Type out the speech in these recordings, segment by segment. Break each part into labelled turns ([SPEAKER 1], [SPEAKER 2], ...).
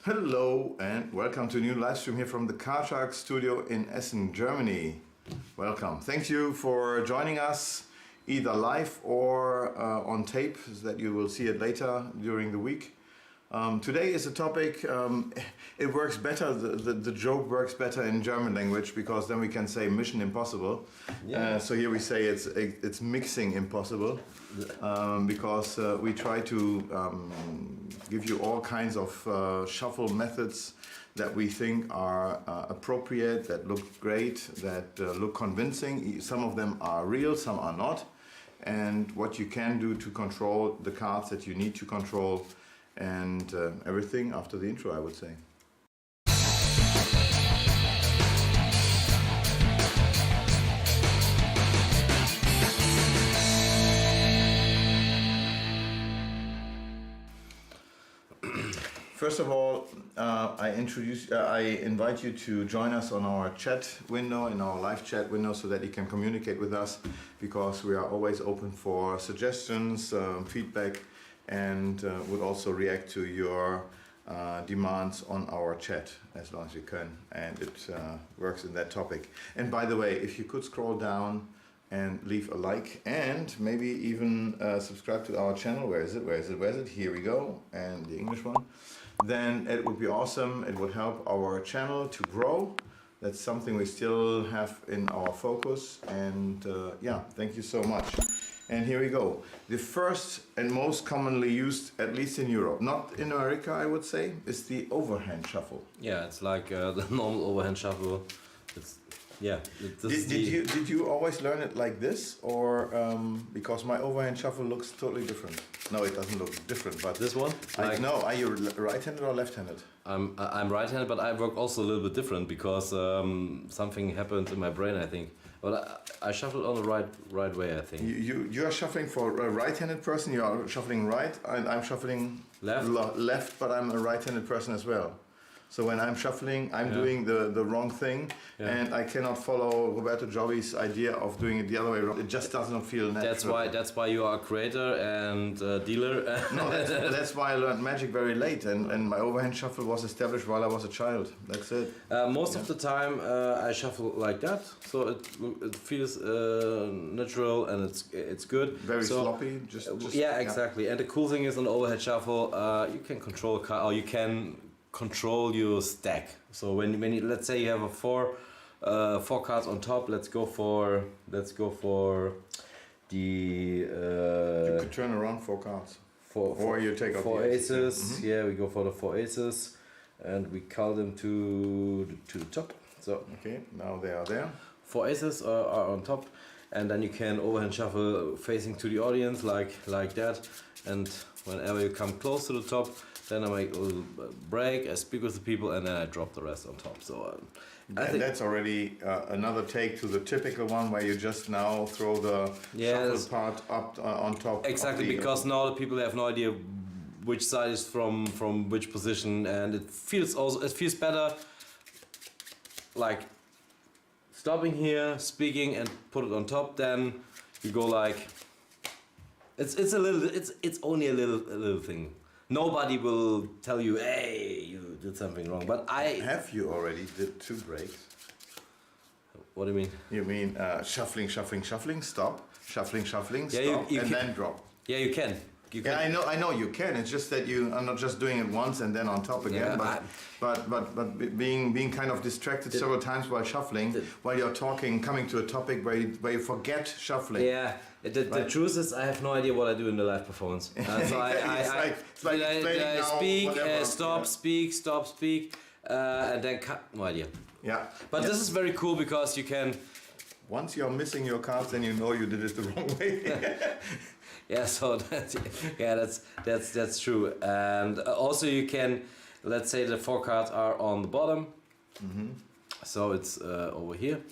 [SPEAKER 1] Hello and welcome to a new live stream here from the Car Shark studio in Essen, Germany. Welcome. Thank you for joining us either live or on tape, so that you will see it later during the week. Today is a topic, it works better, the joke works better in German language, because then we can say mission impossible. Yeah. So here we say it's mixing impossible, because we try to give you all kinds of shuffle methods that we think are appropriate, that look great, that look convincing. Some of them are real, some are not. And what you can do to control the cards that you need to control, and everything after the intro, I would say. First of all, I invite you to join us on our chat window, in our live chat window, so that you can communicate with us, because we are always open for suggestions, feedback, and would also react to your demands on our chat as long as you can, and it works in that topic. And by the way, if you could scroll down and leave a like, and maybe even subscribe to our channel. Where is it? Here we go, and the English one. Then it would be awesome. It would help our channel to grow. That's something we still have in our focus, and yeah, thank you so much. And here we go. The first and most commonly used, at least in Europe, not in America, I would say, is the overhand shuffle.
[SPEAKER 2] Yeah, it's like the normal overhand shuffle. It's, yeah.
[SPEAKER 1] Did you always learn it like this, or because my overhand shuffle looks totally different? No, it doesn't look different. But
[SPEAKER 2] this one?
[SPEAKER 1] No, are you right-handed or left-handed?
[SPEAKER 2] I'm right-handed, but I work also a little bit different, because something happened in my brain, I think. But I shuffled on the right way, I think.
[SPEAKER 1] You are shuffling for a right-handed person. You are shuffling right, and I'm shuffling left, but I'm a right-handed person as well. So when I'm shuffling, I'm doing the wrong thing, and I cannot follow Roberto Giobbi's idea of doing it the other way around. It just does not feel natural.
[SPEAKER 2] That's why you are a creator and a dealer.
[SPEAKER 1] No, that's why I learned magic very late, and my overhand shuffle was established while I was a child. That's it.
[SPEAKER 2] Most of the time I shuffle like that, so it feels natural, and it's good.
[SPEAKER 1] Very sloppy. Just
[SPEAKER 2] yeah, exactly. And the cool thing is, on the overhead shuffle, you can control a card, or you can control your stack. So when you, let's say you have four cards on top, let's go for the
[SPEAKER 1] you could turn around 4 cards. Or you take out
[SPEAKER 2] 4 aces. Mm-hmm. Yeah, we go for the 4 aces, and we call them to the top. So
[SPEAKER 1] okay, now they are there.
[SPEAKER 2] 4 aces are on top, and then you can overhand shuffle facing to the audience like that. And whenever you come close to the top, then I make a little break, I speak with the people, and then I drop the rest on top. So I think
[SPEAKER 1] that's already another take to the typical one, where you just now throw the shuffle part up on top.
[SPEAKER 2] Exactly, because now the people have no idea which side is from which position, and it feels better like stopping here, speaking, and put it on top. Then you go like it's only a little thing. Nobody will tell you, hey, you did something wrong. But
[SPEAKER 1] have you already did 2 breaks?
[SPEAKER 2] What do you mean?
[SPEAKER 1] You mean shuffling, stop, shuffling, stop,
[SPEAKER 2] you
[SPEAKER 1] and then drop.
[SPEAKER 2] Yeah, you can.
[SPEAKER 1] Yeah, I know you can. It's just that you are not just doing it once and then on top again, but being kind of distracted several times while shuffling, while you're talking, coming to a topic where you forget shuffling.
[SPEAKER 2] Yeah, the truth is, I have no idea what I do in the live performance. So I speak, stop, speak, stop, speak, and then cut. No idea.
[SPEAKER 1] Yeah.
[SPEAKER 2] But this is very cool, because you can.
[SPEAKER 1] Once you're missing your cards, then you know you did it the wrong way.
[SPEAKER 2] Yeah, so that's true. And also you can, let's say the 4 cards are on the bottom, so it's over here,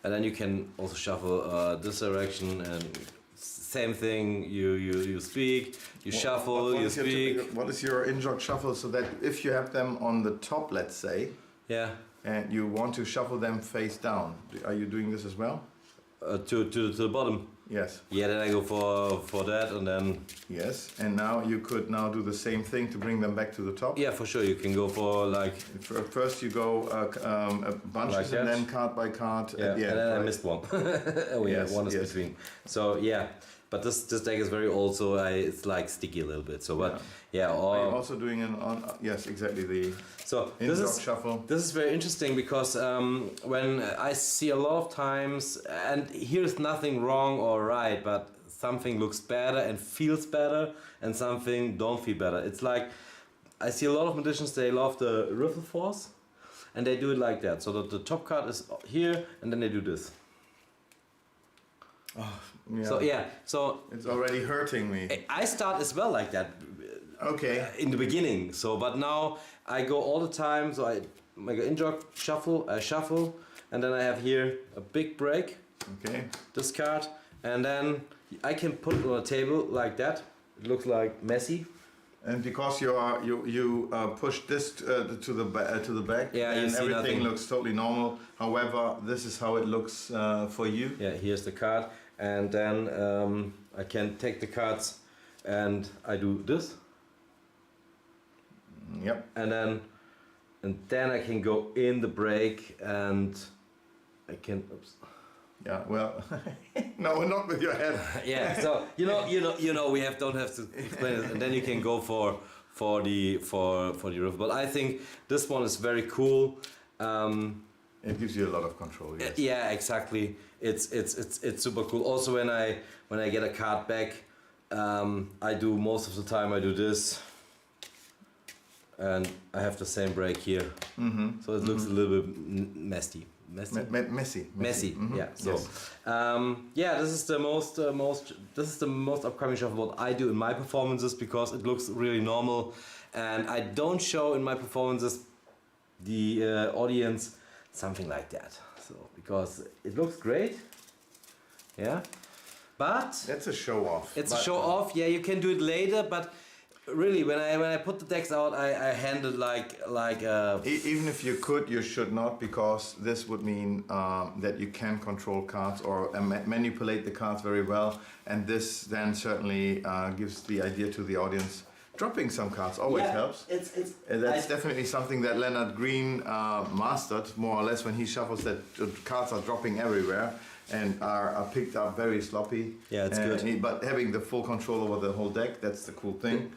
[SPEAKER 2] and then you can also shuffle this direction, and same thing. You speak, you shuffle, you speak.
[SPEAKER 1] What is your in-jog shuffle, so that if you have them on the top, let's say, and you want to shuffle them face down, are you doing this as well?
[SPEAKER 2] To the bottom.
[SPEAKER 1] Yes.
[SPEAKER 2] Yeah, then I go for that, and then
[SPEAKER 1] Yes. And now you could now do the same thing to bring them back to the top.
[SPEAKER 2] yeah, for sure you can go for like
[SPEAKER 1] First you go bunches
[SPEAKER 2] Like that.
[SPEAKER 1] and then card by card
[SPEAKER 2] yeah,
[SPEAKER 1] at the end.
[SPEAKER 2] and then I
[SPEAKER 1] right?
[SPEAKER 2] missed one. Oh yeah,
[SPEAKER 1] Yes,
[SPEAKER 2] one is
[SPEAKER 1] yes.
[SPEAKER 2] between. So yeah, but this deck is very old, so it's like sticky a little bit. So but yeah,
[SPEAKER 1] Are you
[SPEAKER 2] or
[SPEAKER 1] also doing an on? Yes, exactly. The
[SPEAKER 2] so
[SPEAKER 1] in-dog shuffle.
[SPEAKER 2] this is very interesting because when I see a lot of times, and here's nothing wrong or right, but something looks better and feels better, and something don't feel better. It's like I see a lot of magicians, they love the riffle force, and they do it like that. So the top card is here, and then they do this.
[SPEAKER 1] Yeah.
[SPEAKER 2] So yeah, so
[SPEAKER 1] It's already hurting me.
[SPEAKER 2] I start as well like that.
[SPEAKER 1] Okay.
[SPEAKER 2] In the beginning, so but now I go all the time, so I make an in-jog shuffle, I shuffle, and then I have here a big break,
[SPEAKER 1] Okay.
[SPEAKER 2] this card, and then I can put it on a table like that. It looks like messy.
[SPEAKER 1] And because you push this to the back,
[SPEAKER 2] Yeah, you
[SPEAKER 1] and
[SPEAKER 2] see
[SPEAKER 1] everything
[SPEAKER 2] nothing.
[SPEAKER 1] looks totally normal. However, this is how it looks for you.
[SPEAKER 2] Yeah, here's the card, and then I can take the cards, and I do this,
[SPEAKER 1] Yep.
[SPEAKER 2] and then I can go in the break, and I can. Oops.
[SPEAKER 1] Yeah. Well, no, not with your head.
[SPEAKER 2] Yeah, so you know we don't have to explain it, and then you can go for the riff. But I think this one is very cool.
[SPEAKER 1] It gives you a lot of control. Yes.
[SPEAKER 2] Yeah, exactly. It's super cool. Also, when I get a card back, I do most of the time I do this, and I have the same break here.
[SPEAKER 1] Mm-hmm.
[SPEAKER 2] So it looks a little bit messy. Messy.
[SPEAKER 1] Mhm.
[SPEAKER 2] Yeah. So,
[SPEAKER 1] Yes.
[SPEAKER 2] yeah, this is the most upcoming shuffle what I do in my performances because it looks really normal, and I don't show in my performances the audience something like that. So because it looks great. Yeah. But
[SPEAKER 1] That's a show off.
[SPEAKER 2] it's a show off. Yeah, you can do it later, but. Really, when I put the decks out, I hand it like
[SPEAKER 1] Even if you could, you should not, because this would mean that you can control cards or manipulate the cards very well, and this then certainly gives the idea to the audience. Dropping some cards always helps.
[SPEAKER 2] It's
[SPEAKER 1] That's definitely something that Leonard Green mastered more or less when he shuffles. That cards are dropping everywhere and are picked up very sloppy.
[SPEAKER 2] Yeah, it's good.
[SPEAKER 1] But having the full control over the whole deck, that's the cool thing.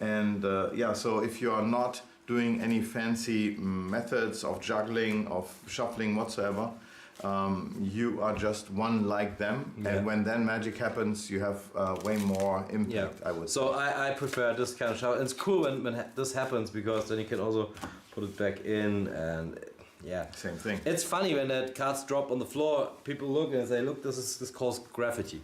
[SPEAKER 1] And yeah, so if you are not doing any fancy methods of juggling, of shuffling whatsoever, you are just one like them.
[SPEAKER 2] Yeah.
[SPEAKER 1] And when then magic happens, you have way more impact, I would say.
[SPEAKER 2] So I prefer this kind of shuffle. And it's cool when this happens because then you can also put it back in and yeah.
[SPEAKER 1] Same thing.
[SPEAKER 2] It's funny when the cards drop on the floor, people look and say, look, this calls graffiti.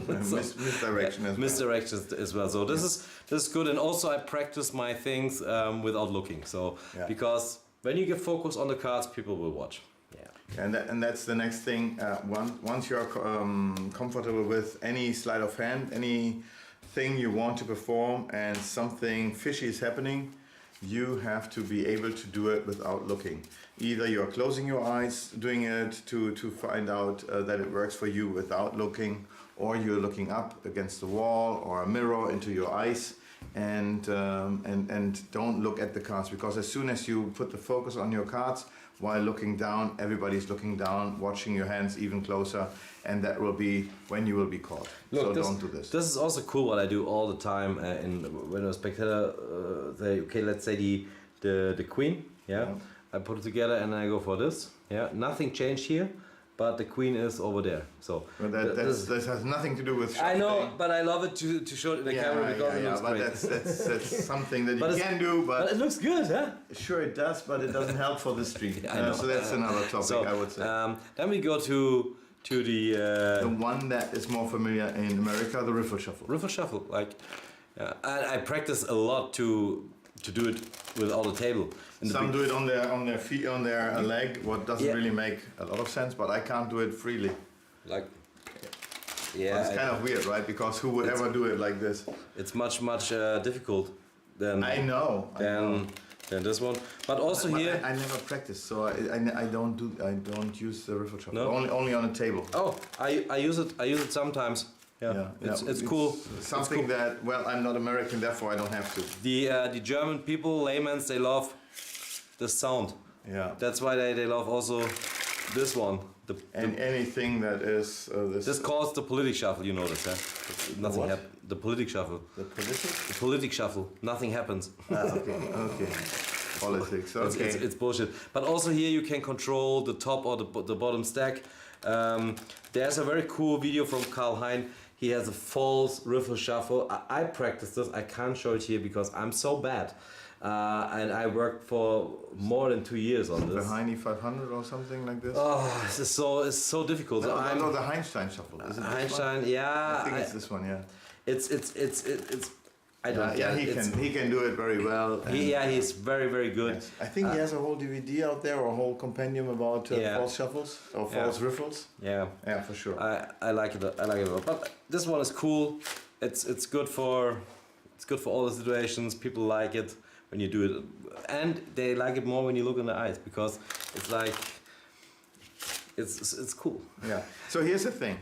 [SPEAKER 1] Misdirection as well.
[SPEAKER 2] Misdirection as well. So this is good, and also I practice my things without looking. So because when you get focus on the cards, people will watch. Yeah.
[SPEAKER 1] And that's the next thing. Once you're comfortable with any sleight of hand, anything you want to perform, and something fishy is happening, you have to be able to do it without looking. Either you're closing your eyes, doing it to find out that it works for you without looking, or you're looking up against the wall or a mirror into your eyes, and don't look at the cards, because as soon as you put the focus on your cards while looking down, everybody's looking down, watching your hands even closer, and that will be when you will be caught.
[SPEAKER 2] Look,
[SPEAKER 1] so don't do this.
[SPEAKER 2] This is also cool what I do all the time when a spectator okay, let's say the queen, yeah. I put it together and I go for this. Yeah, nothing changed here, but the queen is over there. So
[SPEAKER 1] But that has nothing to do with
[SPEAKER 2] I know,
[SPEAKER 1] shuffling.
[SPEAKER 2] but I love it to show it in the camera because it looks
[SPEAKER 1] but
[SPEAKER 2] great.
[SPEAKER 1] that's something that
[SPEAKER 2] But
[SPEAKER 1] you
[SPEAKER 2] it's-
[SPEAKER 1] can do,
[SPEAKER 2] But it looks good, huh?
[SPEAKER 1] sure it does, but it doesn't help for the stream.
[SPEAKER 2] I know.
[SPEAKER 1] So that's another topic,
[SPEAKER 2] So
[SPEAKER 1] I would say.
[SPEAKER 2] then we go to the
[SPEAKER 1] The one that is more familiar in America, the riffle shuffle.
[SPEAKER 2] riffle shuffle. Like, I practice a lot to do it without a table.
[SPEAKER 1] Some do it on their feet, on their leg, what doesn't
[SPEAKER 2] Yeah.
[SPEAKER 1] really make a lot of sense, but I can't do it freely.
[SPEAKER 2] Like,
[SPEAKER 1] But
[SPEAKER 2] yeah,
[SPEAKER 1] it's kind of weird, right? Because who would ever do it like this?
[SPEAKER 2] it's much difficult than
[SPEAKER 1] I know.
[SPEAKER 2] and this one. But also here.
[SPEAKER 1] I never practice, so I don't use the riffle shuffle.
[SPEAKER 2] No?
[SPEAKER 1] Only on a table.
[SPEAKER 2] Oh, I use it sometimes. Yeah, it's cool.
[SPEAKER 1] Something
[SPEAKER 2] it's cool.
[SPEAKER 1] that, well, I'm not American, therefore I don't have to.
[SPEAKER 2] The German people, laymen, they love the sound.
[SPEAKER 1] Yeah.
[SPEAKER 2] That's why they love also this one.
[SPEAKER 1] And anything that is
[SPEAKER 2] this calls the politic shuffle. You know this, huh? Nothing
[SPEAKER 1] what?
[SPEAKER 2] happens. The politic shuffle.
[SPEAKER 1] The politic?
[SPEAKER 2] The politic shuffle. Nothing happens.
[SPEAKER 1] Okay. Politics. Okay.
[SPEAKER 2] It's bullshit. But also here you can control the top or the bottom stack. There's a very cool video from Karl Hein. He has a false riffle shuffle. I practiced this. I can't show it here because I'm so bad. And I worked for more than 2 years on this.
[SPEAKER 1] The Heine 500 or something like this?
[SPEAKER 2] Oh, it's so difficult.
[SPEAKER 1] No, no, the Heinstein shuffle. Is it
[SPEAKER 2] Heinstein, yeah.
[SPEAKER 1] I think it's this one, yeah.
[SPEAKER 2] It's I don't
[SPEAKER 1] yeah,
[SPEAKER 2] get it.
[SPEAKER 1] he can do it very well.
[SPEAKER 2] He's very good.
[SPEAKER 1] Yes. I think he has a whole DVD out there or a whole compendium about false shuffles or false riffles.
[SPEAKER 2] Yeah.
[SPEAKER 1] Yeah, for sure.
[SPEAKER 2] I like it. I like it a lot. But this one is cool. It's good for all the situations. People like it when you do it, and they like it more when you look in the eyes because it's like it's cool.
[SPEAKER 1] Yeah. So here's the thing.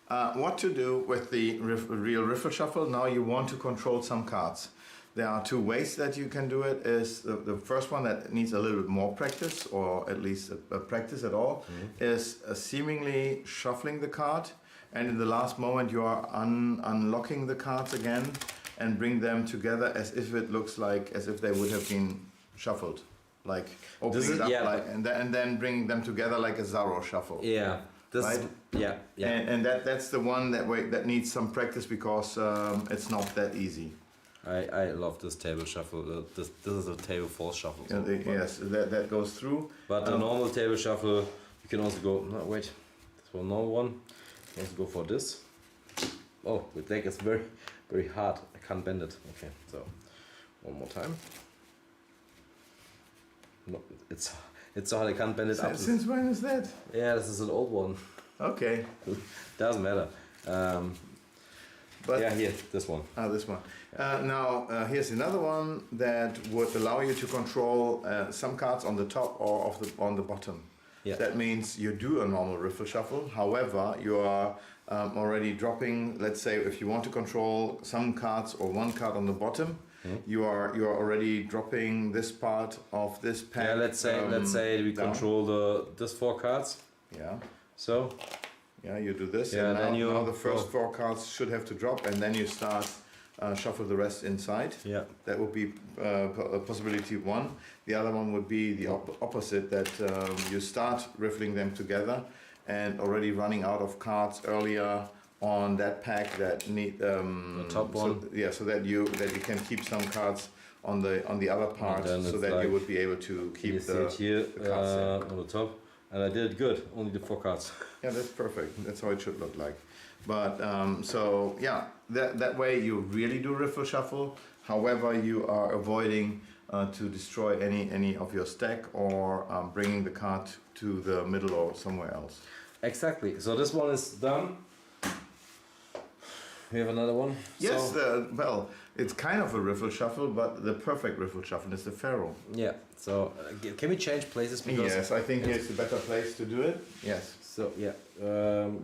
[SPEAKER 1] What to do with the real riffle shuffle? Now you want to control some cards. There are two ways that you can do it. Is the first one that needs a little bit more practice, or at least a practice at all, is seemingly shuffling the card, and in the last moment you are unlocking the cards again and bring them together as if it looks like as if they would have been shuffled, like opening it up, like, and then bringing them together like a Zarro shuffle.
[SPEAKER 2] Yeah.
[SPEAKER 1] Right? And that's the one that needs some practice because it's not that easy.
[SPEAKER 2] I love this table shuffle. This is a table false shuffle. So,
[SPEAKER 1] yes, that goes through.
[SPEAKER 2] But the normal table shuffle, you can also go. No, wait, this one normal one. You can also go for this. Oh, the deck is very hard. I can't bend it. Okay, so one more time. No, it's so hard I can't bend it up.
[SPEAKER 1] Since when is that?
[SPEAKER 2] Yeah, this is an old one.
[SPEAKER 1] Okay.
[SPEAKER 2] Doesn't matter. But yeah, here, this one.
[SPEAKER 1] This one. Now, here's another one that would allow you to control some cards on the top or on the bottom.
[SPEAKER 2] Yeah.
[SPEAKER 1] That means you do a normal riffle shuffle. However, you are already dropping. Let's say if you want to control some cards or one card on the bottom, you are already dropping this part of this pack.
[SPEAKER 2] Yeah, let's say we
[SPEAKER 1] down.
[SPEAKER 2] control this 4 cards.
[SPEAKER 1] Yeah.
[SPEAKER 2] So.
[SPEAKER 1] Yeah, you do this.
[SPEAKER 2] Yeah,
[SPEAKER 1] and
[SPEAKER 2] then
[SPEAKER 1] now the first 4 cards should have to drop, and then you start shuffle the rest inside.
[SPEAKER 2] Yeah.
[SPEAKER 1] That would be possibility 1. The other one would be the opposite, that you start riffling them together and already running out of cards earlier on that pack that need
[SPEAKER 2] the top one.
[SPEAKER 1] So that you can keep some cards on the other part, so that you would be able to keep the cards there.
[SPEAKER 2] On the top. And I did it good, only the 4 cards.
[SPEAKER 1] Yeah, that's perfect. That's how it should look like. But so yeah, that way you really do riffle shuffle. However, you are avoiding to destroy any of your stack or bringing the card to the middle or somewhere else.
[SPEAKER 2] Exactly. So this one is done. We have another one.
[SPEAKER 1] Yes, well, it's kind of a riffle shuffle, but the perfect riffle shuffle is the Pharaoh.
[SPEAKER 2] Yeah. So can we change places? Because
[SPEAKER 1] yes, I think here's the better place to do it. Yes.
[SPEAKER 2] So yeah,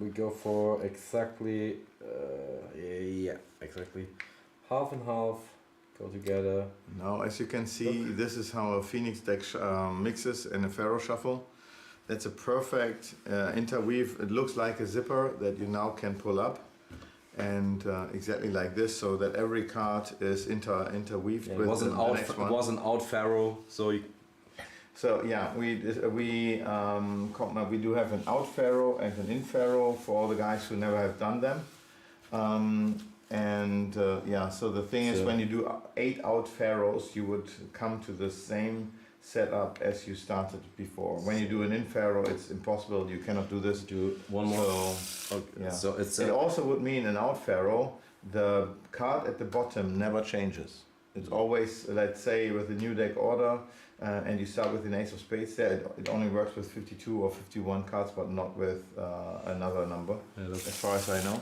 [SPEAKER 2] we go for exactly exactly half and half. Go together.
[SPEAKER 1] Now, as you can see, this is how a Phoenix deck mixes in a Pharaoh shuffle. That's a perfect interweave. It looks like a zipper that you now can pull up. And exactly like this, so that every card is interweaved with the next one.
[SPEAKER 2] It was an out Pharaoh, so.
[SPEAKER 1] So yeah, we do have an out Pharaoh and an in Pharaoh for all the guys who never have done them. Yeah, so the thing is, when you do 8 out Pharaohs, you would come to the same setup as you started before. When you do an in Pharaoh, it's impossible. You cannot do this.
[SPEAKER 2] Do one more.
[SPEAKER 1] So,
[SPEAKER 2] okay.
[SPEAKER 1] Yeah.
[SPEAKER 2] So
[SPEAKER 1] it also would mean an out Pharaoh. The card at the bottom never changes. It's always, let's say, with a new deck order, and you start with an ace of spades there. It only works with 52 or 51 cards, but not with another number, as far as I know.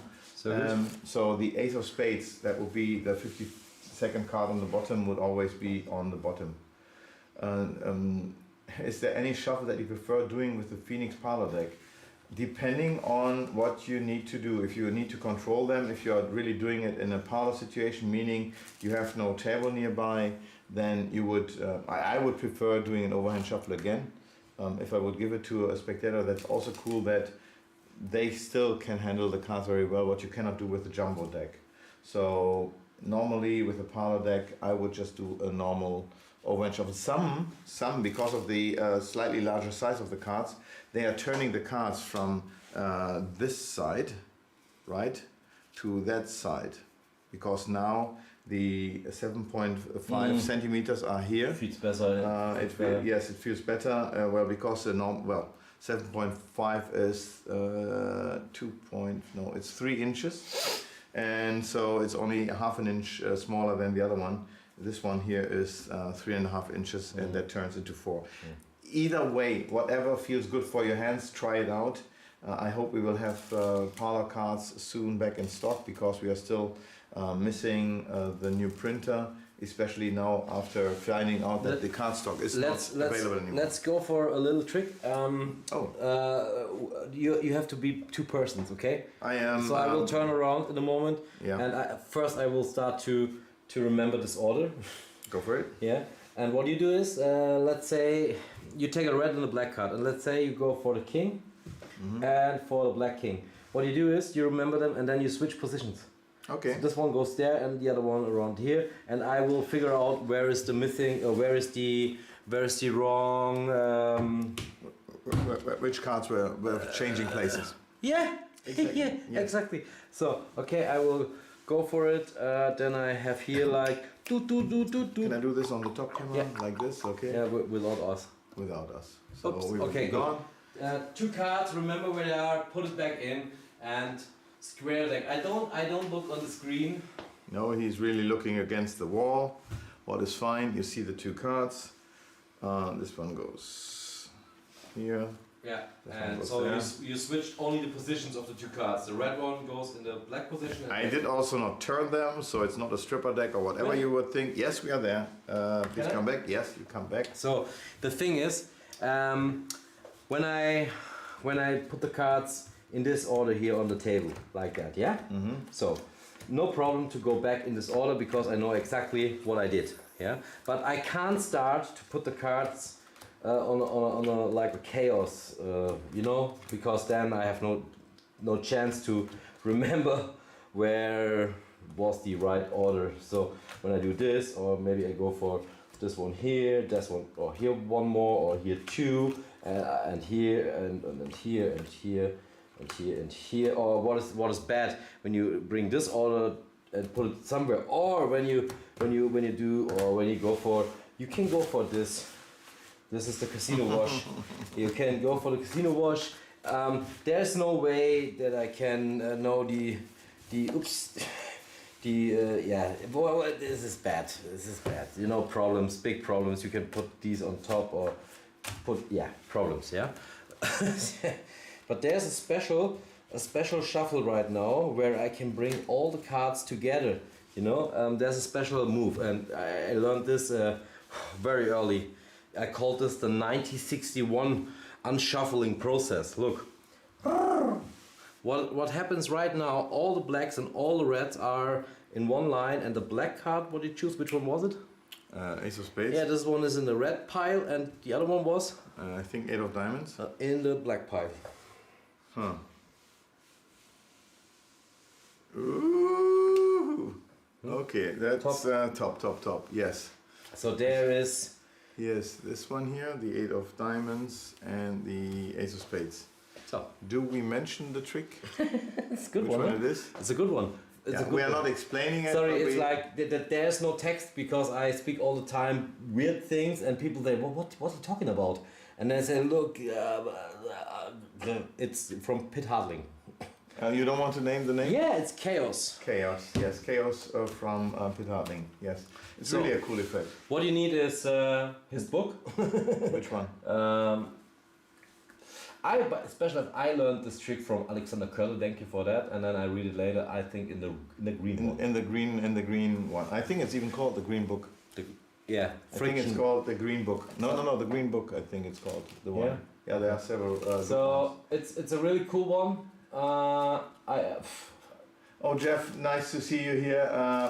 [SPEAKER 1] So the ace of spades, that would be the 52nd card on the bottom, would always be on the bottom. is there any shuffle that you prefer doing with the Phoenix parlor deck? Depending on what you need to do, if you need to control them, if you are really doing it in a parlor situation, meaning you have no table nearby, then you would, I would prefer doing an overhand shuffle again. If I would give it to a spectator, that's also cool that they still can handle the cards very well, what you cannot do with the jumbo deck. So normally with a parlor deck, I would just do a normal overhand shuffle. Some because of the slightly larger size of the cards, they are turning the cards from this side, right, to that side, because now the 7.5 centimeters are here.
[SPEAKER 2] Feels better.
[SPEAKER 1] Yes, it feels better. Well, because the 7.5 is it's 3 inches, and so it's only half an inch smaller than the other one. This one here is 3.5 inches, and that turns into 4. Either way, whatever feels good for your hands, try it out. I hope we will have parlor cards soon back in stock, because we are still missing the new printer, especially now after finding out that the card stock is not available anymore.
[SPEAKER 2] Let's go for a little trick. You have to be 2 persons, okay?
[SPEAKER 1] I am.
[SPEAKER 2] So I will turn around in a moment, and first I will start to remember this order.
[SPEAKER 1] Go for it.
[SPEAKER 2] Yeah. And what you do is, let's say you take a red and a black card, and let's say you go for the king and for the black king. What you do is you remember them, and then you switch positions.
[SPEAKER 1] Okay.
[SPEAKER 2] So this one goes there, and the other one around here, and I will figure out where is the missing, or where is the wrong.
[SPEAKER 1] Which cards were changing places?
[SPEAKER 2] Yeah.
[SPEAKER 1] Exactly.
[SPEAKER 2] Yeah. Exactly. So okay, I will go for it. Then I have here like.
[SPEAKER 1] Can I do this on the top camera like this? Okay.
[SPEAKER 2] Yeah, without us.
[SPEAKER 1] Without us. So
[SPEAKER 2] Oops.
[SPEAKER 1] we will
[SPEAKER 2] Okay,
[SPEAKER 1] be gone.
[SPEAKER 2] 2 cards. Remember where they are. Put it back in and square deck. I don't look on the screen.
[SPEAKER 1] No, he's really looking against the wall. What is fine? You see the 2 cards. This one goes here.
[SPEAKER 2] Yeah, and so you switch only the positions of the 2 cards. The red one goes in the black position.
[SPEAKER 1] I did also not turn them, so it's not a stripper deck or whatever you would think. Yes, we are there. Please come back. Yes, you come back.
[SPEAKER 2] So the thing is, when I put the cards in this order here on the table, like that, yeah? So no problem to go back in this order, because I know exactly what I did, yeah? But I can't start to put the cards on a like a chaos, because then I have no chance to remember where was the right order. So when I do this, or maybe I go for this one here, this one, or here one more, or here 2, and here, and here, and here, and here, and here. Or what is bad when you bring this order and put it somewhere, or when you go for, you can go for this. This is the casino wash. You can go for the casino wash. There's no way that I can know well, this is bad. This is bad. Problems, big problems. You can put these on top, or problems. Yeah. But there's a special shuffle right now where I can bring all the cards together. There's a special move, and I learned this very early. I called this the 1961 unshuffling process. Look. What happens right now, all the blacks and all the reds are in one line, and the black card, what did you choose? Which one was it?
[SPEAKER 1] Ace of Spades.
[SPEAKER 2] Yeah, this one is in the red pile, and the other one was?
[SPEAKER 1] I think 8 of Diamonds.
[SPEAKER 2] In the black pile.
[SPEAKER 1] Huh. Ooh. Okay, that's top. Yes.
[SPEAKER 2] So there is...
[SPEAKER 1] Yes, this one here, the 8 of Diamonds and the Ace of Spades.
[SPEAKER 2] So,
[SPEAKER 1] do we mention the trick?
[SPEAKER 2] It's a good
[SPEAKER 1] Which
[SPEAKER 2] one.
[SPEAKER 1] It is?
[SPEAKER 2] It's a good one.
[SPEAKER 1] We are not explaining it.
[SPEAKER 2] Sorry, it's like there's no text, because I speak all the time weird things, and people say, well, what are you talking about? And I say, look, it's from Pit Hardling.
[SPEAKER 1] You don't want to name the name?
[SPEAKER 2] Yeah, it's Chaos.
[SPEAKER 1] Chaos, yes. Chaos from Pit Hardling, yes. It's really a cool effect.
[SPEAKER 2] What you need is his book.
[SPEAKER 1] Which one?
[SPEAKER 2] I learned this trick from Alexander Curl, thank you for that, and then I read it later, I think in the green one.
[SPEAKER 1] In the green one. I think it's even called the Green Book.
[SPEAKER 2] Yeah,
[SPEAKER 1] I think it's called the Green Book. No, the Green Book. I think it's called the one.
[SPEAKER 2] Yeah.
[SPEAKER 1] Yeah, there are several.
[SPEAKER 2] So it's a really cool one.
[SPEAKER 1] Oh, Jeff, nice to see you here.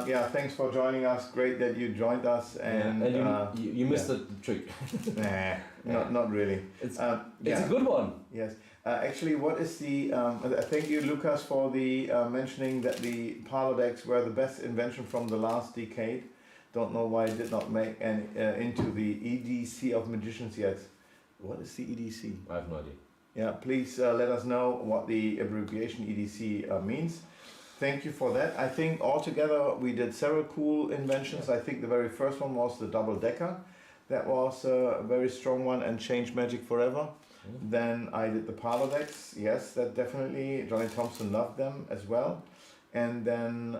[SPEAKER 1] Yeah, thanks for joining us. Great that you joined us. And
[SPEAKER 2] you missed the trick.
[SPEAKER 1] Nah, not really.
[SPEAKER 2] It's a good one.
[SPEAKER 1] Yes. Actually, what is the? Thank you, Lucas, for the mentioning that the parlor decks were the best invention from the last decade. Don't know why it did not make any into the EDC of magicians yet. What is the EDC?
[SPEAKER 2] I have no idea.
[SPEAKER 1] Yeah, please let us know what the abbreviation EDC means. Thank you for that. I think altogether we did several cool inventions. I think the very first one was the double decker. That was a very strong one and changed magic forever. Then I did the parlor decks. Yes, that definitely. Johnny Thompson loved them as well. And then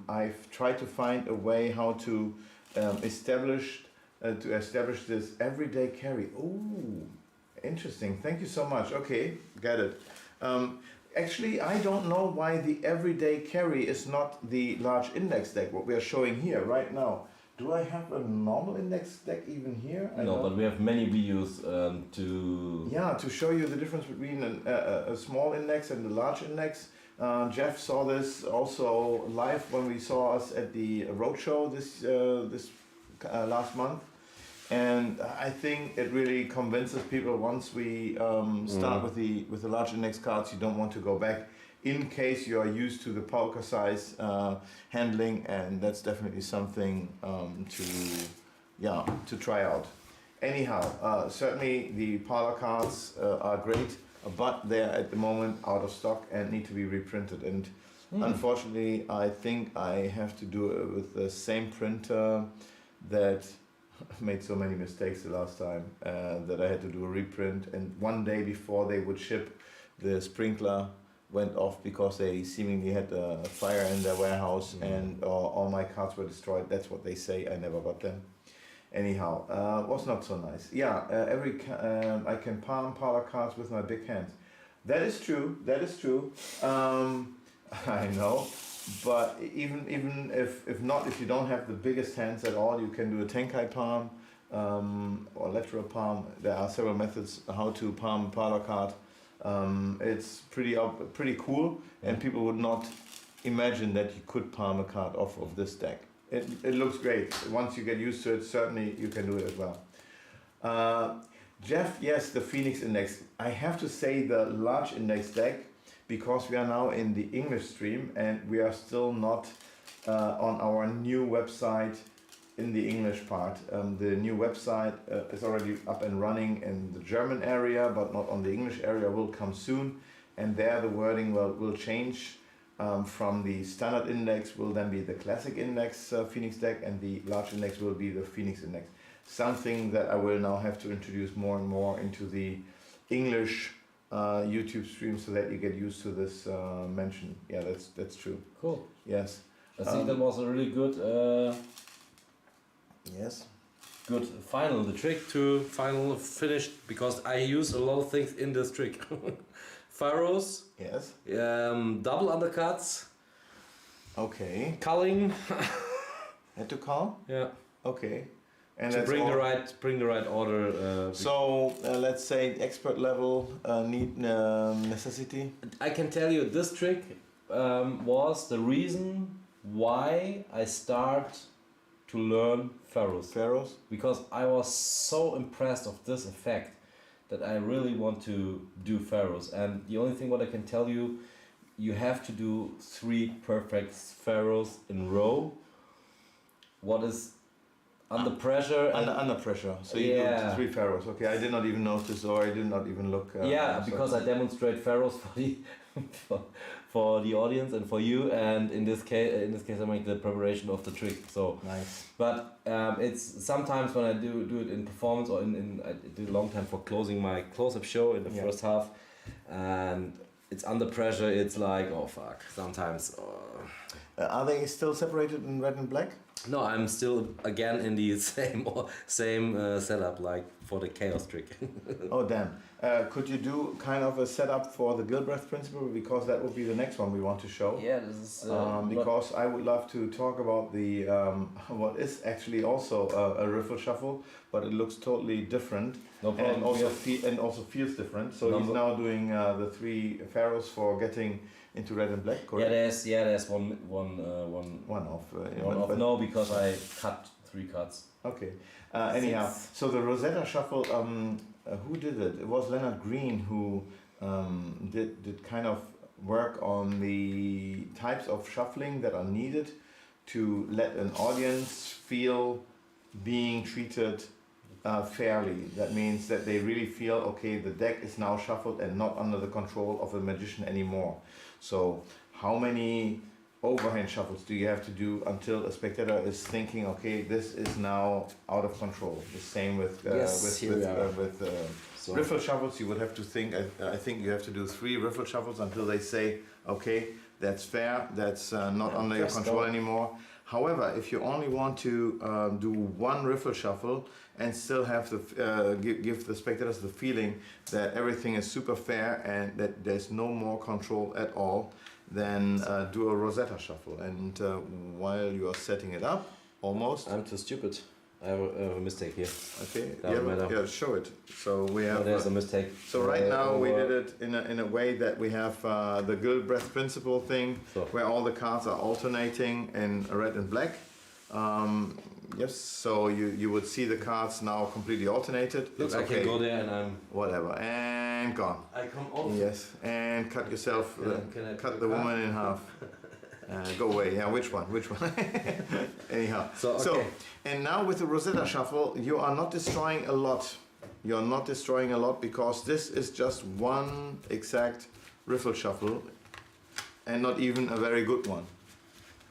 [SPEAKER 1] I've tried to find a way how to establish this everyday carry. Ooh, interesting. Thank you so much. Okay, got it. Actually, I don't know why the everyday carry is not the large index deck, what we are showing here right now. Do I have a normal index deck even here?
[SPEAKER 2] No, but we have many videos to...
[SPEAKER 1] Yeah, to show you the difference between a small index and the large index. Jeff saw this also live when we saw us at the roadshow this last month. And I think it really convinces people once we start with the large index cards, you don't want to go back in case you are used to the poker size handling, and that's definitely something to try out. Anyhow, certainly the parlor cards are great, but they're at the moment out of stock and need to be reprinted. And unfortunately, I think I have to do it with the same printer that made so many mistakes the last time that I had to do a reprint, and one day before they would ship, the sprinkler went off because they seemingly had a fire in their warehouse, and all my cards were destroyed. That's what they say. I never got them. Anyhow, was not so nice. Yeah, I can palm parlor cards with my big hands. That is true. That is true. I know. But even if you don't have the biggest hands at all, you can do a Tenkai palm or lateral palm. There are several methods how to palm a parlor card. It's pretty cool, and people would not imagine that you could palm a card off of this deck. It looks great. Once you get used to it, certainly you can do it as well. Jeff, yes, the Phoenix Index. I have to say the large index deck, because we are now in the English stream and we are still not on our new website in the English part. The new website is already up and running in the German area, but not on the English area, will come soon. And there the wording will change from the standard index will then be the classic index Phoenix deck, and the large index will be the Phoenix index. Something that I will now have to introduce more and more into the English YouTube stream so that you get used to this mention. Yeah, that's true.
[SPEAKER 2] Cool.
[SPEAKER 1] Yes.
[SPEAKER 2] I think that was a really good
[SPEAKER 1] yes.
[SPEAKER 2] Good final. The trick to final finished, because I use a lot of things in this trick. Pharaohs.
[SPEAKER 1] Yes.
[SPEAKER 2] Double undercuts.
[SPEAKER 1] Okay.
[SPEAKER 2] Culling.
[SPEAKER 1] Had to call?
[SPEAKER 2] Yeah.
[SPEAKER 1] Okay. And
[SPEAKER 2] to bring the right order.
[SPEAKER 1] So let's say expert level necessity.
[SPEAKER 2] I can tell you this trick was the reason why I start to learn Pharaohs. Because I was so impressed of this effect that I really want to do Pharaohs. And the only thing what I can tell you, you have to do 3 perfect Pharaohs in a row. What is under pressure?
[SPEAKER 1] Under pressure. So you do 3 Pharaohs. Okay, I did not even notice, or I did not even look.
[SPEAKER 2] Because I demonstrate Pharaohs for the for the audience and for you, and in this case I make the preparation of the trick. So
[SPEAKER 1] nice.
[SPEAKER 2] But it's sometimes when I do it in performance, or I did a long time for closing my close-up show in the first half, and it's under pressure. It's like, oh fuck, sometimes.
[SPEAKER 1] Are they still separated in red and black?
[SPEAKER 2] No, I'm still again in the same setup like for the chaos trick.
[SPEAKER 1] Oh damn. Could you do kind of a setup for the Gilbreth principle, because that would be the next one we want to show.
[SPEAKER 2] Yeah, this is
[SPEAKER 1] because I would love to talk about the what is actually also a riffle shuffle, but it looks totally different.
[SPEAKER 2] No problem.
[SPEAKER 1] And also feels different. So he's now doing the 3 pharaohs for getting into red and black, correct?
[SPEAKER 2] there's one
[SPEAKER 1] off.
[SPEAKER 2] one off. No, because I cut 3 cuts.
[SPEAKER 1] Okay. Anyhow, so the Rosetta Shuffle, who did it? It was Leonard Green who did kind of work on the types of shuffling that are needed to let an audience feel being treated fairly. That means that they really feel, okay, the deck is now shuffled and not under the control of a magician anymore. So how many overhand shuffles do you have to do until a spectator is thinking, okay, this is now out of control? The same with riffle shuffles. You would have to think, I think you have to do 3 riffle shuffles until they say, okay, that's fair, that's not under your control anymore. However, if you only want to do 1 riffle shuffle and still have the give the spectators the feeling that everything is super fair and that there's no more control at all, then do a Rosetta Shuffle. And while you are setting it up, almost.
[SPEAKER 2] I'm too stupid. I have a mistake here.
[SPEAKER 1] Okay.
[SPEAKER 2] Yeah,
[SPEAKER 1] show it. So we have.
[SPEAKER 2] There's a mistake.
[SPEAKER 1] So right now we did it in a way that we have the Gilbreth principle thing, where all the cards are alternating in red and black. Yes. So you would see the cards now completely alternated.
[SPEAKER 2] Look,
[SPEAKER 1] it's
[SPEAKER 2] I
[SPEAKER 1] okay.
[SPEAKER 2] can go there and I'm.
[SPEAKER 1] Whatever, and gone.
[SPEAKER 2] I come off.
[SPEAKER 1] Yes, and cut yourself.
[SPEAKER 2] Can I
[SPEAKER 1] cut the woman in half. Go away. Yeah, which one? Anyhow. So, and now with the Rosetta Shuffle, you are not destroying a lot. You are not destroying a lot because this is just one exact riffle shuffle, and not even a very good one,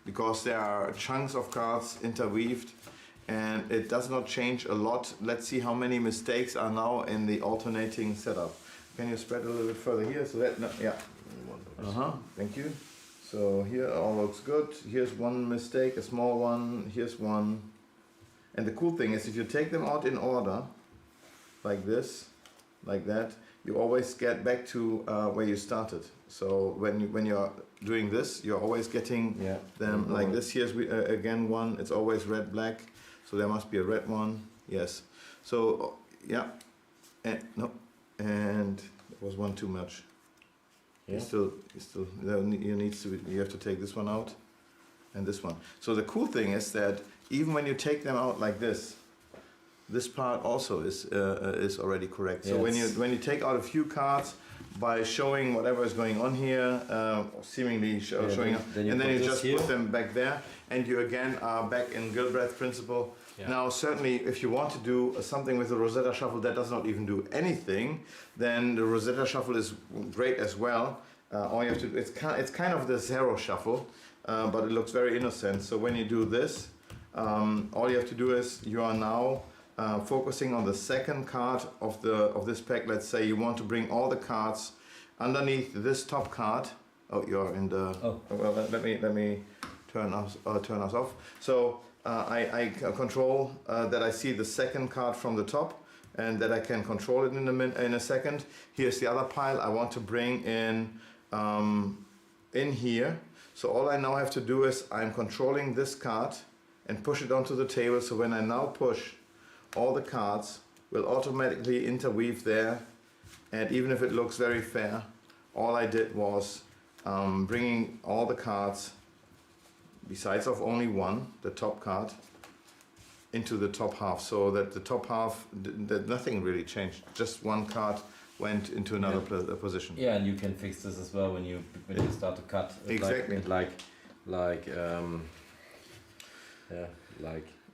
[SPEAKER 1] because there are chunks of cards interweaved, and it does not change a lot. Let's see how many mistakes are now in the alternating setup. Can you spread a little bit further here so that Thank you. So here all looks good. Here's one mistake, a small one. Here's one. And the cool thing is, if you take them out in order, like this, like that, you always get back to where you started. So when you're doing this, you're always getting them like this. Here's again one. It's always red black. So there must be a red one. Yes. So and there was one too much. You have to take this one out and this one. So the cool thing is that even when you take them out like this part also is already correct. So when you take out a few cards by showing whatever is going on here, seemingly showing up, and then you just put them back there, and you again are back in Gilbreth principle. Yeah. Now, certainly, if you want to do something with the Rosetta Shuffle that does not even do anything, then the Rosetta Shuffle is great as well. All you have to do, it's kind of the zero shuffle, but it looks very innocent. So when you do this, all you have to do is you are now focusing on the second card of this pack. Let's say you want to bring all the cards underneath this top card. Oh, you're in the. Oh. Well, let me turn us off. So I control that I see the second card from the top, and that I can control it in a second. Here's the other pile I want to bring in here. So all I now have to do is I'm controlling this card and push it onto the table. So when I now push, all the cards will automatically interweave there, and even if it looks very fair, all I did was bringing all the cards, besides of only one, the top card, into the top half, so that the top half, that nothing really changed, just one card went into another position.
[SPEAKER 2] Yeah, and you can fix this as well when you start to cut.
[SPEAKER 1] Exactly.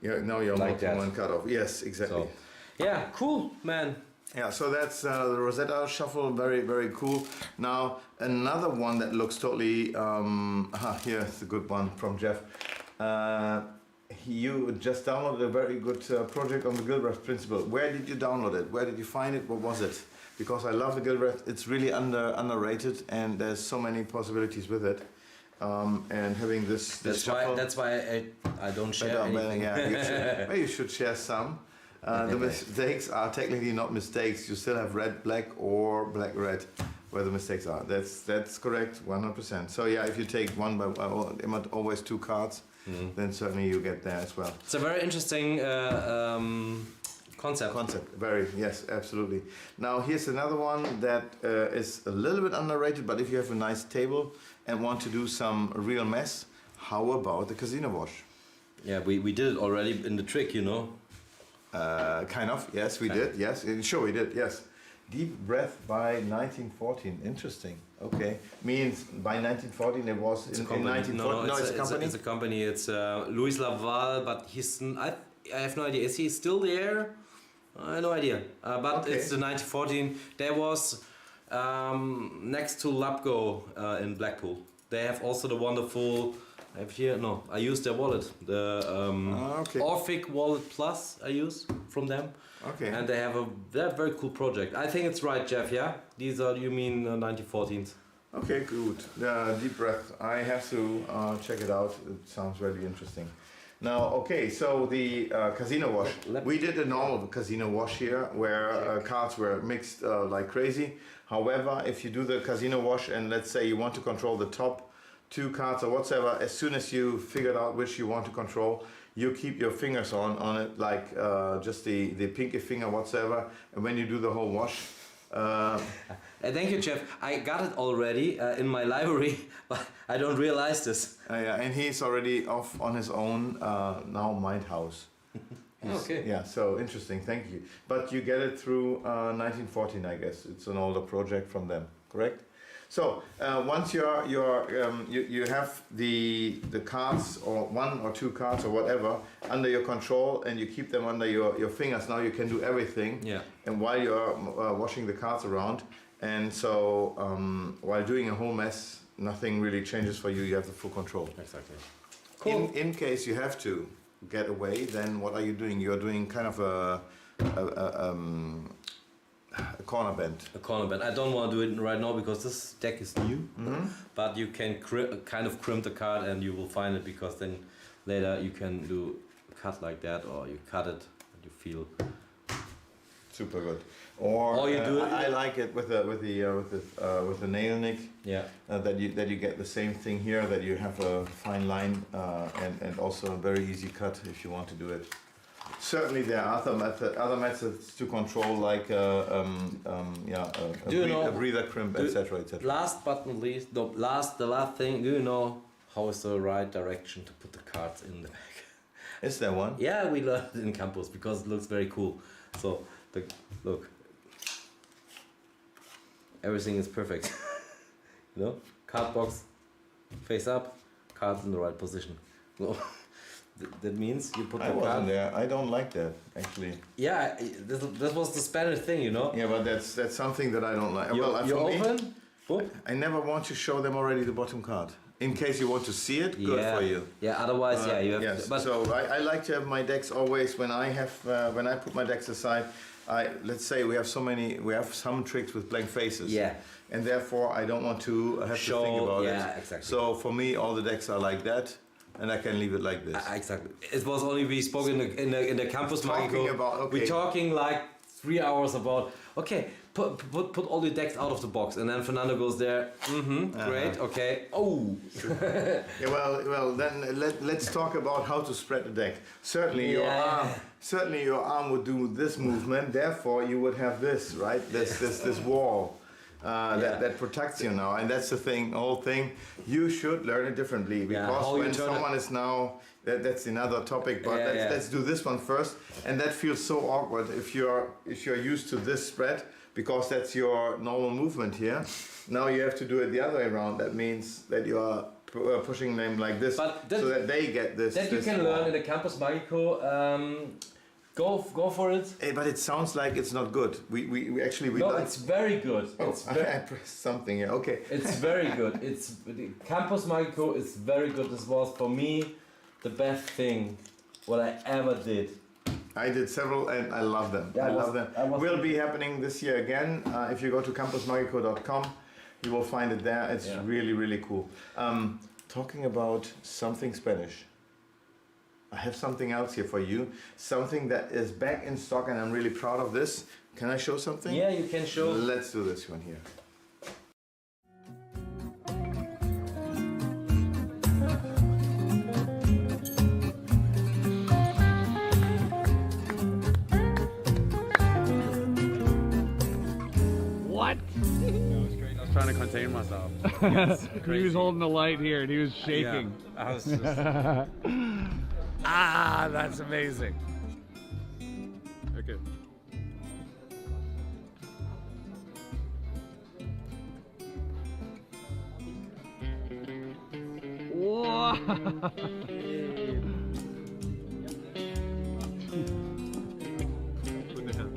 [SPEAKER 1] Now you're like one cut off. Yes, exactly.
[SPEAKER 2] So, yeah, cool, man.
[SPEAKER 1] Yeah, so that's the Rosetta Shuffle, very, very cool. Now, another one that looks totally, here's a good one from Jeff. You just downloaded a very good project on the Gilbreth principle. Where did you download it? Where did you find it? What was it? Because I love the Gilbreth. It's really underrated, and there's so many possibilities with it. and having this
[SPEAKER 2] That's why I don't share anything.
[SPEAKER 1] Yeah, you should share some. The mistakes are technically not mistakes. You still have red, black, or black, red, where the mistakes are. That's correct, 100%. So yeah, if you take one by always 2 cards, then certainly you get there as well.
[SPEAKER 2] It's a very interesting concept.
[SPEAKER 1] Very, yes, absolutely. Now here's another one that is a little bit underrated, but if you have a nice table and want to do some real mess, how about the casino wash?
[SPEAKER 2] Yeah, we did it already in the trick, you know.
[SPEAKER 1] Kind of, yes, we did. Yes, sure, we did. Yes, Deep Breath by 1914. Interesting. Okay, means by 1914 it was in 1914.
[SPEAKER 2] No,
[SPEAKER 1] it's a company.
[SPEAKER 2] It's a company. It's Louis Laval, but he's I have no idea. Is he still there? I have no idea. But
[SPEAKER 1] Okay.
[SPEAKER 2] it's the 1914. There was next to Labgo in Blackpool. They have also the wonderful. I have here. No, I use their wallet. The
[SPEAKER 1] Okay.
[SPEAKER 2] Orphic Wallet Plus. I use from them.
[SPEAKER 1] Okay.
[SPEAKER 2] And they have they're a very cool project. I think it's right, Jeff. Yeah. These are you mean 1914s?
[SPEAKER 1] Okay, good. Deep Breath. I have to check it out. It sounds really interesting. Now, okay, so the casino wash. We did a normal casino wash here, where cards were mixed like crazy. However, if you do the casino wash and let's say you want to control the top 2 cards or whatsoever, as soon as you figured out which you want to control, you keep your fingers on it, like just the pinky finger whatsoever, and when you do the whole wash.
[SPEAKER 2] Thank you, Jeff. I got it already in my library, but I don't realize this.
[SPEAKER 1] Yeah, and he's already off on his own now. Mind House.
[SPEAKER 2] Okay.
[SPEAKER 1] Yeah, so interesting. Thank you. But you get it through 1914, I guess. It's an older project from them, correct? So once you have the cards, or 1 or 2 cards or whatever, under your control, and you keep them under your fingers, now you can do everything.
[SPEAKER 2] Yeah.
[SPEAKER 1] And while you're washing the cards around, and so while doing a whole mess, nothing really changes for you. You have the full control.
[SPEAKER 2] Exactly. Cool.
[SPEAKER 1] In case you have to get away, then what are you doing? You're doing kind of a corner bend.
[SPEAKER 2] A corner bend. I don't want to do it right now because this deck is new. But you can kind of crimp the card and you will find it, because then later you can do a cut like that, or you cut it and you feel
[SPEAKER 1] super good. Or
[SPEAKER 2] you do it.
[SPEAKER 1] I like it with the nail nick.
[SPEAKER 2] Yeah.
[SPEAKER 1] That you get the same thing here. That you have a fine line and also a very easy cut if you want to do it. Certainly, there are other methods to control, like a breather crimp, etc., etc.
[SPEAKER 2] Last but not least, the last thing. Do you know how is the right direction to put the cards in the bag?
[SPEAKER 1] Is there one?
[SPEAKER 2] Yeah, we learned it in campus because it looks very cool. So look, everything is perfect. You know, card box face up, cards in the right position. So that means you put the card. I wasn't
[SPEAKER 1] there. I don't like that, actually.
[SPEAKER 2] Yeah, this was the Spanish thing, you know.
[SPEAKER 1] Yeah, but that's something that I don't like.
[SPEAKER 2] You open.
[SPEAKER 1] Me, I never want to show them already the bottom card. In case you want to see it, good for you.
[SPEAKER 2] Yeah. Otherwise, you have.
[SPEAKER 1] Yes.
[SPEAKER 2] But
[SPEAKER 1] so I like to have my decks always when I put my decks aside. Let's say we have some tricks with blank faces.
[SPEAKER 2] Yeah.
[SPEAKER 1] And therefore, I don't want to have to think about it.
[SPEAKER 2] Yeah, exactly.
[SPEAKER 1] So for me, all the decks are like that. And I can leave it like this.
[SPEAKER 2] Exactly. It was only we spoke in the campus. We're talking like 3 hours about. Okay, put all the decks out of the box, and then Fernando goes there. Great. Okay. Oh.
[SPEAKER 1] Yeah. Well. Then let's talk about how to spread the deck. Certainly your arm would do this movement. Therefore, you would have this, right? This wall. That protects you now, and that's the whole thing. You should learn it differently, because when someone is now, that's another topic. But let's do this one first, and that feels so awkward if you're used to this spread, because that's your normal movement here. Now you have to do it the other way around. That means that you are pushing them like this, so that they get this.
[SPEAKER 2] That you can learn in the Campus Magico. Go for it.
[SPEAKER 1] But it sounds like it's not good. We actually
[SPEAKER 2] No, it's very good.
[SPEAKER 1] I pressed something here. Okay.
[SPEAKER 2] It's very good. The Campus Magico is very good. This was for me the best thing what I ever did.
[SPEAKER 1] I did several and I love them. I love them. Will be happening this year again. If you go to campusmagico.com, you will find it there. It's really, really cool. talking about something Spanish. I have something else here for you. Something that is back in stock and I'm really proud of this. Can I show something?
[SPEAKER 2] Yeah, you can show.
[SPEAKER 1] Let's do this one here.
[SPEAKER 3] What?
[SPEAKER 4] That was great. I was trying to contain myself.
[SPEAKER 3] He was holding the light here and he was shaking.
[SPEAKER 4] Yeah, I was just...
[SPEAKER 3] Ah, that's amazing.
[SPEAKER 4] Okay.
[SPEAKER 3] Whoa.
[SPEAKER 4] Put the hand.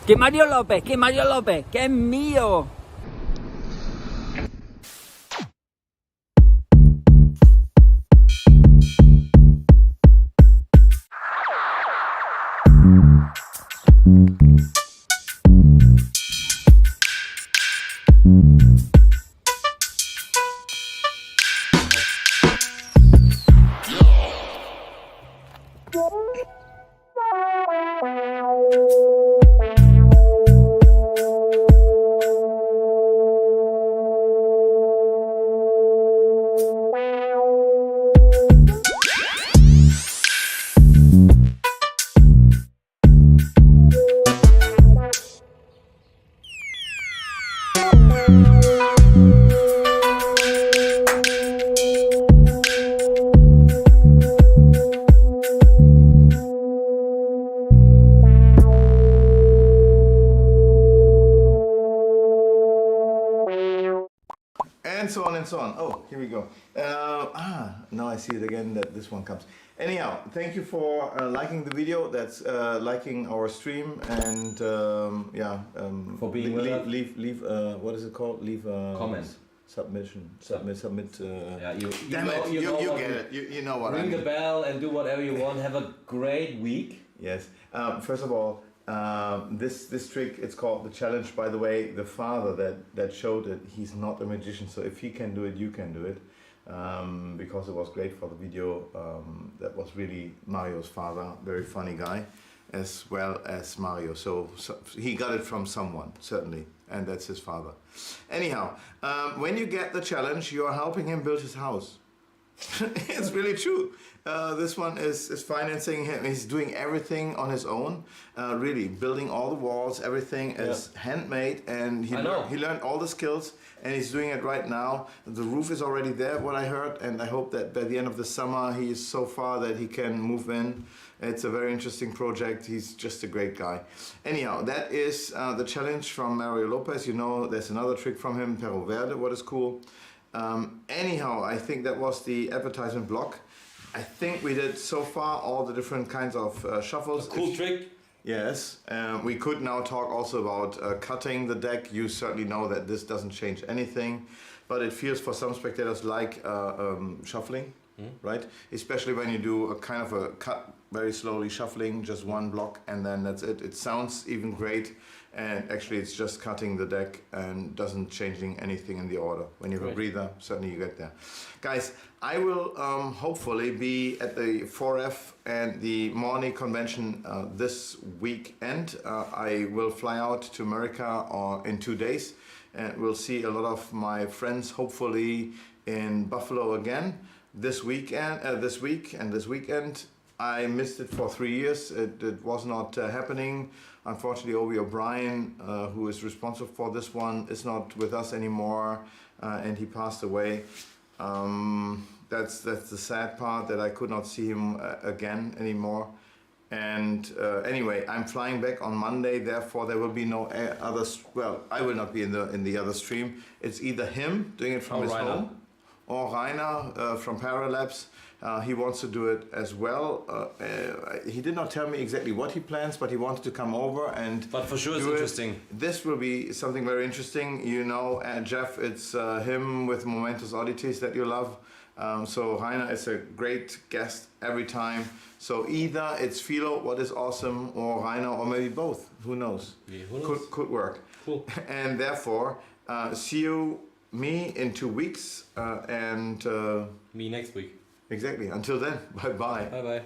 [SPEAKER 5] Que Mario López, que es mío.
[SPEAKER 1] And so on and so on. Oh, here we go. Now I see it again that this one comes. Anyhow, thank you for liking the video. That's liking our stream and
[SPEAKER 2] For being with us.
[SPEAKER 1] leave what is it called? Leave
[SPEAKER 2] Comment.
[SPEAKER 1] Submission. Submit.
[SPEAKER 2] Yeah, you
[SPEAKER 1] Damn
[SPEAKER 2] know,
[SPEAKER 1] it!
[SPEAKER 2] you know
[SPEAKER 1] You
[SPEAKER 2] what
[SPEAKER 1] get
[SPEAKER 2] we-
[SPEAKER 1] it. You know what I
[SPEAKER 2] Ring
[SPEAKER 1] mean.
[SPEAKER 2] the bell and do whatever you want. Have a great week.
[SPEAKER 1] Yes. First of all, this trick, it's called the challenge. By the way, the father that showed it, he's not a magician. So if he can do it, you can do it. Because it was great for the video. That was really Mario's father, very funny guy, as well as Mario. So he got it from someone, certainly, and that's his father. Anyhow, when you get the challenge, you are helping him build his house. It's really true. This one is financing him. He's doing everything on his own. Really building all the walls. Everything is handmade, and he learned all the skills, and he's doing it right now. The roof is already there, what I heard, and I hope that by the end of the summer he is so far that he can move in. It's a very interesting project. He's just a great guy. Anyhow, that is the challenge from Mario Lopez. You know, there's another trick from him, Perro Verde, what is cool. Anyhow, I think that was the advertisement block. I think we did so far all the different kinds of shuffles.
[SPEAKER 2] Cool trick.
[SPEAKER 1] Yes, we could now talk also about cutting the deck. You certainly know that this doesn't change anything, but it feels for some spectators like shuffling, right? Especially when you do a kind of a cut, very slowly shuffling, just one block, and then that's it. It sounds even great, and actually it's just cutting the deck and doesn't changing anything in the order. When you have a breather, certainly you get there. Guys, I will hopefully be at the 4F and the Morning Convention this weekend. I will fly out to America in 2 days, and we'll see a lot of my friends hopefully in Buffalo again this weekend, this week and this weekend. I missed it for 3 years. It was not happening. Unfortunately, Obi O'Brien, who is responsible for this one, is not with us anymore, and he passed away. That's the sad part, that I could not see him again anymore. And anyway, I'm flying back on Monday. Therefore, there will be no others. Well, I will not be in the other stream. It's either him doing it from his home, or Rainer from Paralabs. He wants to do it as well. He did not tell me exactly what he plans, but he wanted to come over and.
[SPEAKER 2] But for sure, it's interesting.
[SPEAKER 1] This will be something very interesting. You know, Jeff, it's him with Momentous Oddities that you love, So Rainer is a great guest every time. So either it's Philo, what is awesome, or Rainer, or maybe both. Who knows?
[SPEAKER 2] Yeah, who knows?
[SPEAKER 1] Could work.
[SPEAKER 2] Cool.
[SPEAKER 1] And therefore, see me in 2 weeks, and
[SPEAKER 2] Me next week.
[SPEAKER 1] exactly. Until then, bye bye.
[SPEAKER 2] Bye bye.